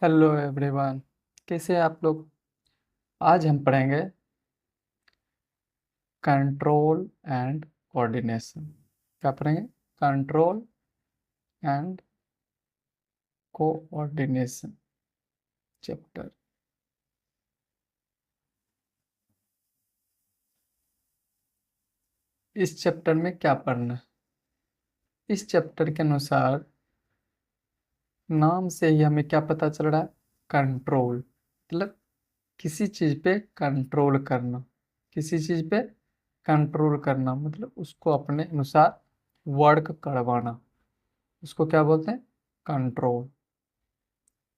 Hello everyone. कैसे हैं आप लोग? आज हम पढ़ेंगे कंट्रोल एंड कोऑर्डिनेशन। क्या पढ़ेंगे? Control and coordination chapter. इस चैप्टर में क्या पढ़ना है? इस चैप्टर के अनुसार नाम से ही हमें क्या पता चल रहा है? कंट्रोल मतलब किसी चीज पे कंट्रोल करना। किसी चीज पे कंट्रोल करना मतलब उसको अपने अनुसार वर्क करवाना। उसको क्या बोलते हैं? कंट्रोल।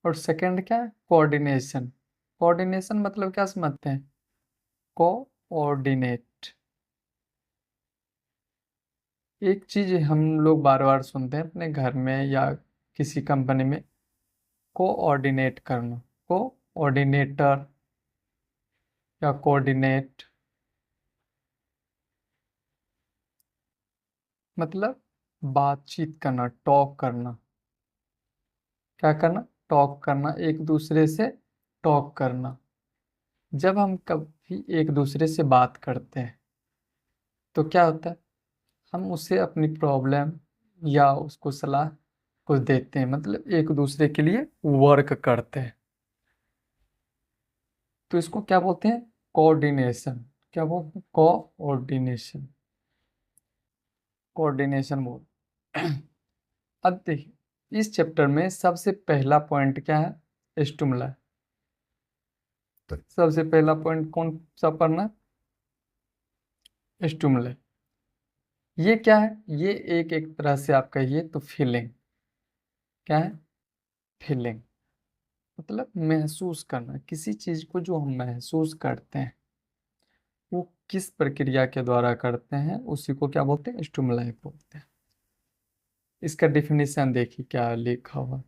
और सेकंड क्या है? कोऑर्डिनेशन। कोऑर्डिनेशन मतलब क्या समझते हैं? कोऑर्डिनेट। एक चीज हम लोग बार बार सुनते हैं अपने घर में या किसी कंपनी में, कोऑर्डिनेट करना। कोऑर्डिनेटर या कोऑर्डिनेट मतलब बातचीत करना, टॉक करना। क्या करना? टॉक करना, एक दूसरे से टॉक करना। जब हम कभी एक दूसरे से बात करते हैं तो क्या होता है? हम उसे अपनी प्रॉब्लम या उसको सलाह कुछ देते हैं, मतलब एक दूसरे के लिए वर्क करते हैं। तो इसको क्या बोलते हैं? कोऑर्डिनेशन। क्या बोलते हैं? कोऑर्डिनेशन। कोऑर्डिनेशन बोल। अब देखिए, इस चैप्टर में सबसे पहला पॉइंट क्या है? स्टिमुला। सबसे पहला पॉइंट कौन सा पढ़ना? स्टिमुला। ये क्या है? ये एक तरह से आप कहिए तो फीलिंग। क्या है? फीलिंग मतलब महसूस करना। किसी चीज को जो हम महसूस करते हैं वो किस प्रक्रिया के द्वारा करते हैं, उसी को क्या बोलते हैं? स्टिमुलाई बोलते हैं। इसका डिफिनीशन देखिए क्या लिखा हुआ।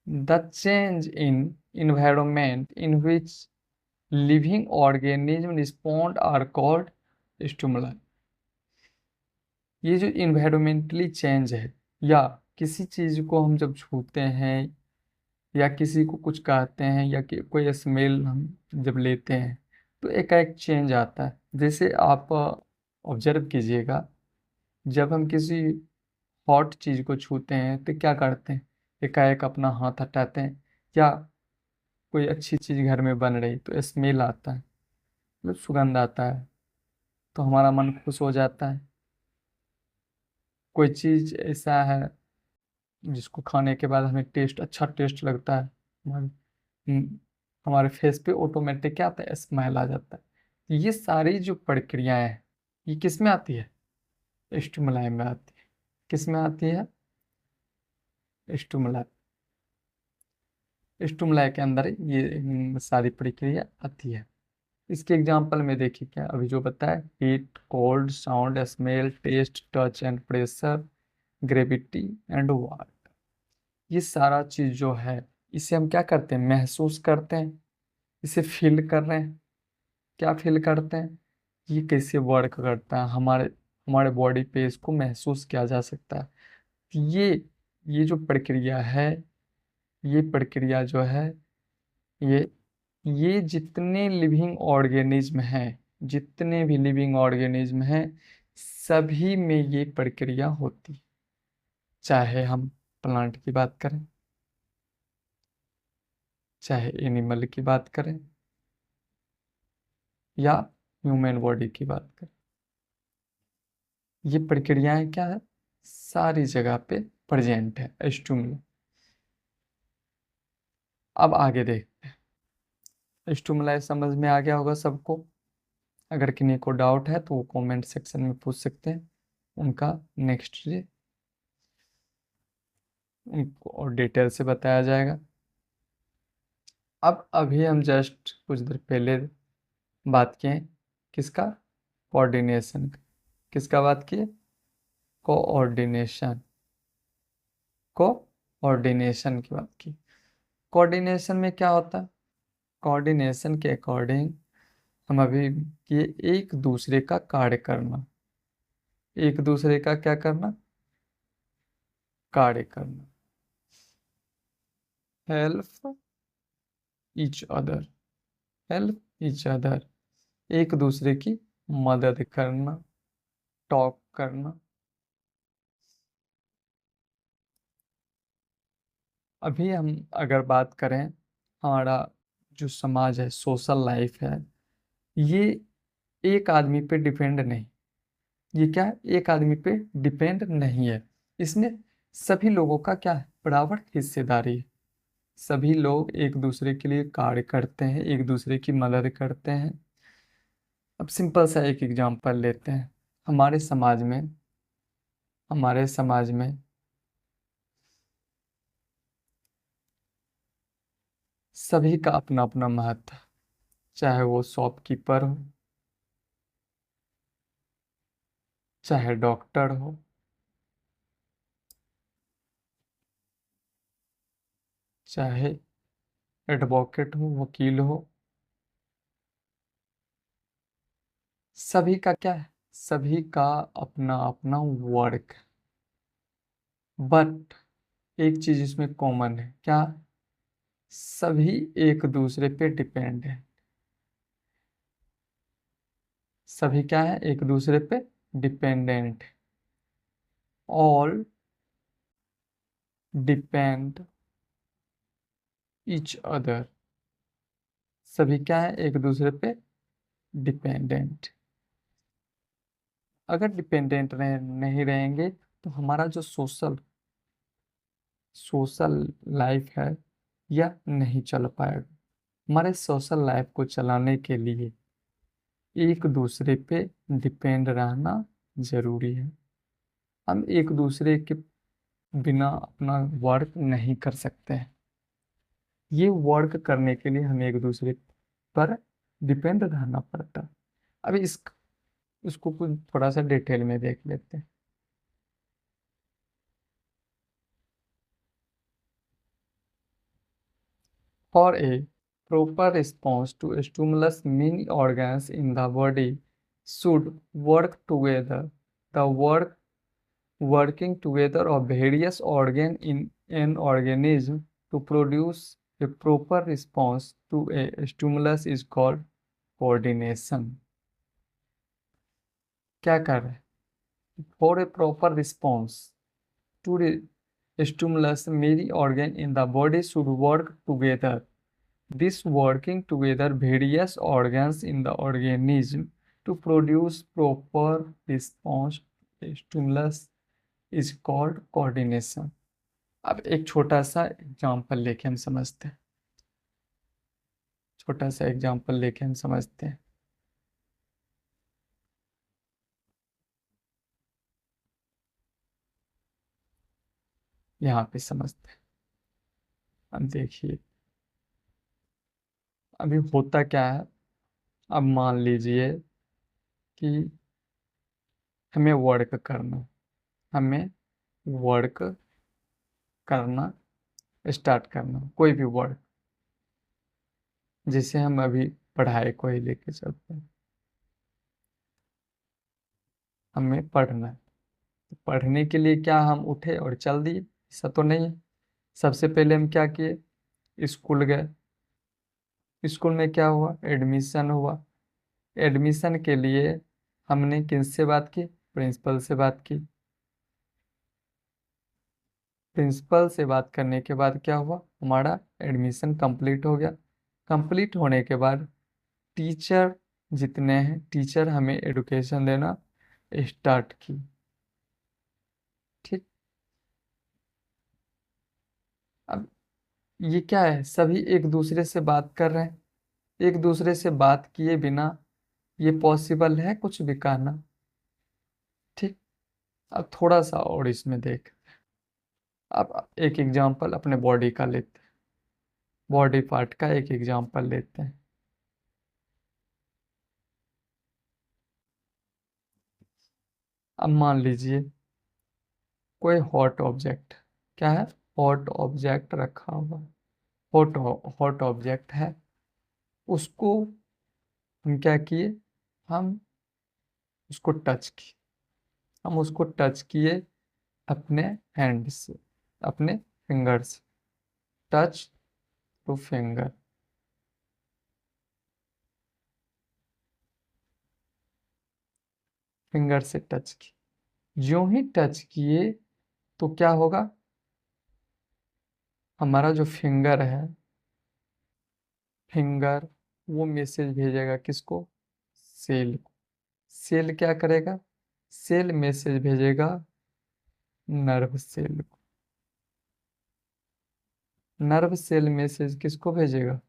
The change in environment in which living organism respond are called stimuli। ये जो इन्वायरमेंटली चेंज है या किसी चीज को हम जब छूते हैं या किसी को कुछ कहते हैं या कि कोई स्मेल हम जब लेते हैं तो एकाएक चेंज आता है। जैसे आप ऑब्जर्व कीजिएगा, जब हम किसी हॉट चीज को छूते हैं तो क्या करते हैं? एकाएक अपना हाथ हटाते हैं। या कोई अच्छी चीज घर में बन रही तो स्मेल आता है, मतलब सुगंध आता है, तो हमारा मन खुश हो जाता है। कोई चीज ऐसा है जिसको खाने के बाद हमें अच्छा टेस्ट लगता है, हमारे हमारे फेस पे ऑटोमेटिक क्या आता है? स्माइल आ जाता है। ये सारी जो प्रक्रियाएं हैं ये किस में आती है? स्टिमुलाई में आती है। किस में आती है? स्टिमुलाई। स्टिमुलाई के अंदर ये सारी प्रक्रिया आती है। इसके एग्जाम्पल में देखिए क्या अभी जो बताया, heat, cold, sound, smell, taste, touch and pressure, gravity and what. ये सारा चीज जो है इसे हम क्या करते हैं? महसूस करते हैं। इसे फील कर रहे हैं। क्या फील करते हैं? ये कैसे वर्क करता है हमारे हमारे बॉडी पे, इसको महसूस किया जा सकता है। ये जो प्रक्रिया है, ये प्रक्रिया जो है, ये ये जितने लिविंग ऑर्गेनिज्म हैं, जितने भी लिविंग ऑर्गेनिज्म हैं, सभी में ये प्रक्रिया होती है। चाहे हम प्लांट की बात करें, चाहे एनिमल की बात करें, या ह्यूमन बॉडी की बात करें, ये प्रक्रियाएं क्या है? सारी जगह पे प्रेजेंट है स्टिमुलस। अब आगे देखते हैं। स्टिमुलस समझ में आ गया होगा सबको। अगर किन्हीं को डाउट है तो वो कमेंट सेक्शन में पूछ सकते हैं। उनका नेक्स्ट डे उनको और डिटेल से बताया जाएगा। अब अभी हम जस्ट कुछ देर पहले बात किए किसका? कोऑर्डिनेशन। किसका बात किए? कोऑर्डिनेशन। कोऑर्डिनेशन की बात की। कोऑर्डिनेशन में क्या होता है? कोऑर्डिनेशन के अकॉर्डिंग हम अभी ये एक दूसरे का कार्य करना। एक दूसरे का क्या करना? कार्य करना। Help each other, help each other, एक दूसरे की मदद करना, टॉक करना। अभी हम अगर बात करें, हमारा जो समाज है, सोशल लाइफ है, ये एक आदमी पे डिपेंड नहीं, ये क्या है, एक आदमी पे डिपेंड नहीं है। इसमें सभी लोगों का क्या है, बराबर हिस्सेदारी है। सभी लोग एक दूसरे के लिए कार्य करते हैं, एक दूसरे की मदद करते हैं। अब सिंपल सा एक एग्जांपल लेते हैं। हमारे समाज में हमारे समाज में सभी का अपना अपना महत्व है। चाहे वो शॉपकीपर हो, चाहे डॉक्टर हो, चाहे एडवोकेट हो, वकील हो, सभी का क्या है, सभी का अपना अपना वर्क। बट एक चीज इसमें कॉमन है, क्या, सभी एक दूसरे पे डिपेंड है। सभी क्या है, एक दूसरे पे dependent. All depend each other, सभी क्या है, एक दूसरे पे डिपेंडेंट। अगर डिपेंडेंट नहीं रहेंगे तो हमारा जो सोशल सोशल लाइफ है यह नहीं चल पाएगा। हमारे सोशल लाइफ को चलाने के लिए एक दूसरे पे डिपेंड रहना जरूरी है। हम एक दूसरे के बिना अपना वर्क नहीं कर सकते हैं। ये वर्क करने के लिए हमें एक दूसरे पर डिपेंड रहना पड़ता है। अभी इसको कुछ थोड़ा सा डिटेल में देख लेते हैं। For a proper response to a stimulus, many organs in the body should work together. The working together of various organs in an organism to produce a proper response to a stimulus is called coordination. क्या कर रहे हैं? For a proper response to the stimulus, many organs in the body should work together. This working together various organs in the organism to produce proper response to stimulus is called coordination. अब एक छोटा सा example लेके हम समझते हैं। छोटा सा एग्जाम्पल लेके हम समझते हैं। यहाँ पे समझते हैं। अब देखिए, अभी होता क्या है। अब मान लीजिए कि हमें वर्क करना हमें वर्क करना स्टार्ट करना, कोई भी वर्क, जिसे हम अभी पढ़ाई को ही लेके चलते हैं। हमें पढ़ना है, तो पढ़ने के लिए क्या हम उठे और चल दिए, ऐसा तो नहीं है। सबसे पहले हम क्या किए, स्कूल गए। स्कूल में क्या हुआ, एडमिशन हुआ। एडमिशन के लिए हमने किससे बात की, प्रिंसिपल से बात की। प्रिंसिपल से बात करने के बाद क्या हुआ, हमारा एडमिशन कंप्लीट हो गया। कंप्लीट होने के बाद टीचर जितने हैं, टीचर हमें एडुकेशन देना स्टार्ट की। ठीक। अब ये क्या है, सभी एक दूसरे से बात कर रहे हैं। एक दूसरे से बात किए बिना ये पॉसिबल है कुछ भी कहना। ठीक। अब थोड़ा सा और इसमें देख, अब एक एग्जांपल अपने बॉडी का लेते हैं। बॉडी पार्ट का एक एग्जांपल लेते हैं। अब मान लीजिए कोई हॉट ऑब्जेक्ट, क्या है, हॉट ऑब्जेक्ट रखा हुआ। हॉट हॉट ऑब्जेक्ट है, उसको हम क्या किए, हम उसको टच किए। हम उसको टच किए अपने हैंड से, अपने फिंगर से। Touch two finger. फिंगर से टच किए, जो ही टच किए तो क्या होगा, हमारा जो फिंगर है, फिंगर वो मैसेज भेजेगा किसको, सेल को। सेल क्या करेगा, सेल मैसेज भेजेगा नर्व सेल को। नर्व सेल मैसेज किसको भेजेगा,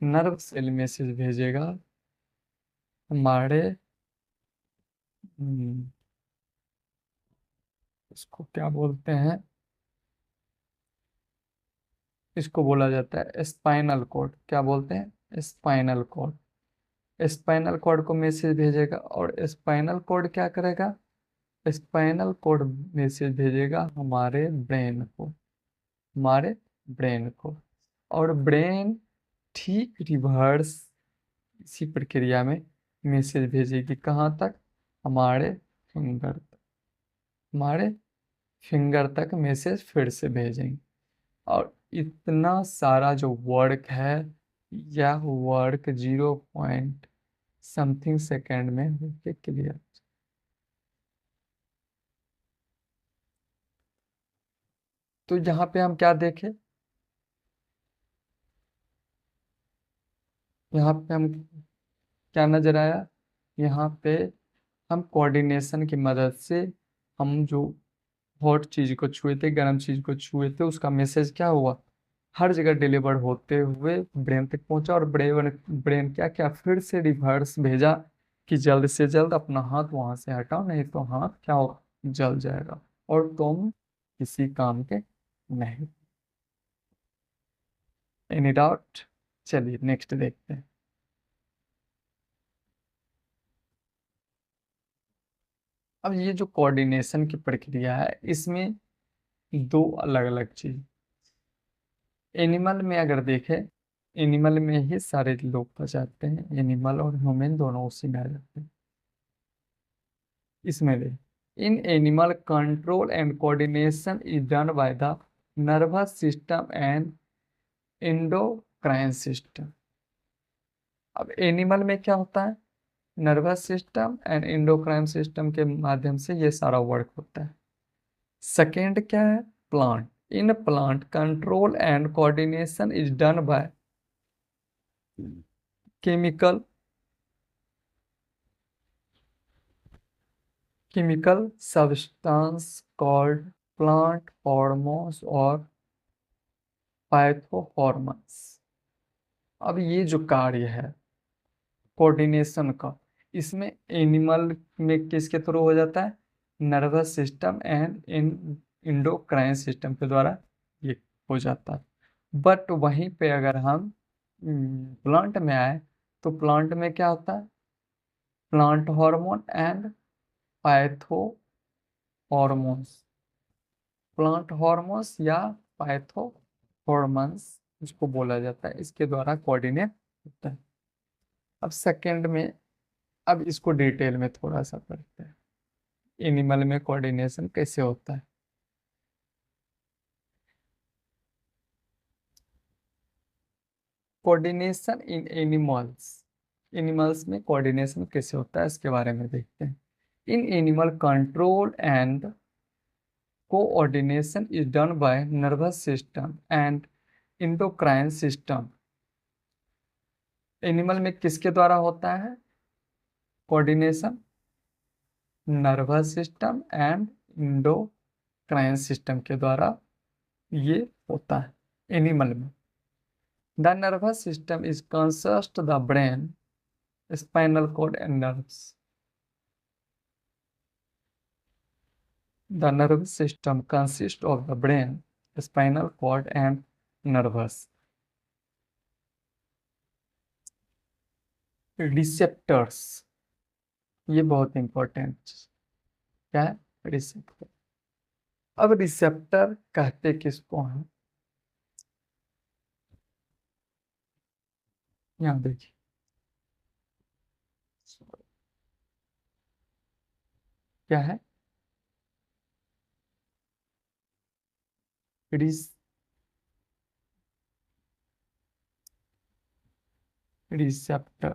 नर्व सेल मैसेज भेजेगा हमारे इसको क्या बोलते हैं, इसको बोला जाता है स्पाइनल कॉर्ड। क्या बोलते हैं, स्पाइनल कॉर्ड। स्पाइनल कॉर्ड को मैसेज भेजेगा और स्पाइनल कॉर्ड क्या करेगा, स्पाइनल कॉर्ड मैसेज भेजेगा हमारे ब्रेन को, हमारे ब्रेन को। और ब्रेन ठीक रिवर्स इसी प्रक्रिया में मैसेज भेजेगी कहाँ तक, हमारे फिंगर तक। हमारे फिंगर तक मैसेज फिर से भेजेंगे। और इतना सारा जो वर्क है, यह वर्क 0 पॉइंट समथिंग सेकेंड में होके क्लियर। तो यहाँ पे हम क्या देखें, यहाँ पे हम क्या नजर आया, यहाँ पे हम कोऑर्डिनेशन की मदद से, हम जो हॉट चीज को छुए थे, गर्म चीज को छुए थे, उसका मैसेज क्या हुआ, हर जगह डिलीवर होते हुए ब्रेन तक पहुंचा। और ब्रेन ब्रेन क्या क्या फिर से रिवर्स भेजा कि जल्द से जल्द अपना हाथ वहां से हटाओ, नहीं तो हाथ क्या हो, जल जाएगा और तुम किसी काम के नहीं। एनी डाउट, चलिए नेक्स्ट देखते हैं। अब ये जो कोऑर्डिनेशन की प्रक्रिया है, इसमें दो अलग अलग चीज। एनिमल में अगर देखें, एनिमल में ही सारे लोग फंस जाते हैं, एनिमल और ह्यूमन दोनों उसी में आ जाते हैं। इसमें देख, इन animal control and coordination is done by the nervous system and endocrine system. अब एनिमल में क्या होता है, nervous system and endocrine system के माध्यम से ये सारा वर्क होता है। सेकेंड क्या है, plant. In plant control and coordination is done by chemical chemical substance called plant hormones और पाइथोहॉर्मन्स। अब ये जो कार्य है कोऑर्डिनेशन का, इसमें एनिमल में किसके थ्रू हो जाता है, nervous system and endocrine system के द्वारा ये हो जाता है। बट वहीं पे अगर हम प्लांट में आए, तो प्लांट में क्या होता है, plant hormone and phytohormones. Plant hormones या पाइथो हॉर्मोन्स इसको बोला जाता है, इसके द्वारा कोऑर्डिनेट होता है। अब सेकंड में, अब इसको डिटेल में थोड़ा सा पढ़ते हैं, एनिमल में कोऑर्डिनेशन कैसे होता है। कोऑर्डिनेशन इन एनिमल्स, एनिमल्स में कोऑर्डिनेशन कैसे होता है इसके बारे में देखते हैं। In animal control and coordination is done by nervous system and endocrine system. Animal में किसके द्वारा होता है coordination, nervous system and endocrine system के द्वारा ये होता है एनिमल में। The nervous system is consist the brain, spinal cord and nerves. The nervous system consists of the brain, spinal cord and nervous receptors। ये बहुत इंपॉर्टेंट क्या है, रिसेप्टर। अब रिसेप्टर कहते किसको हैं, यहाँ देखिए, क्या है, रिस रिसेप्टर।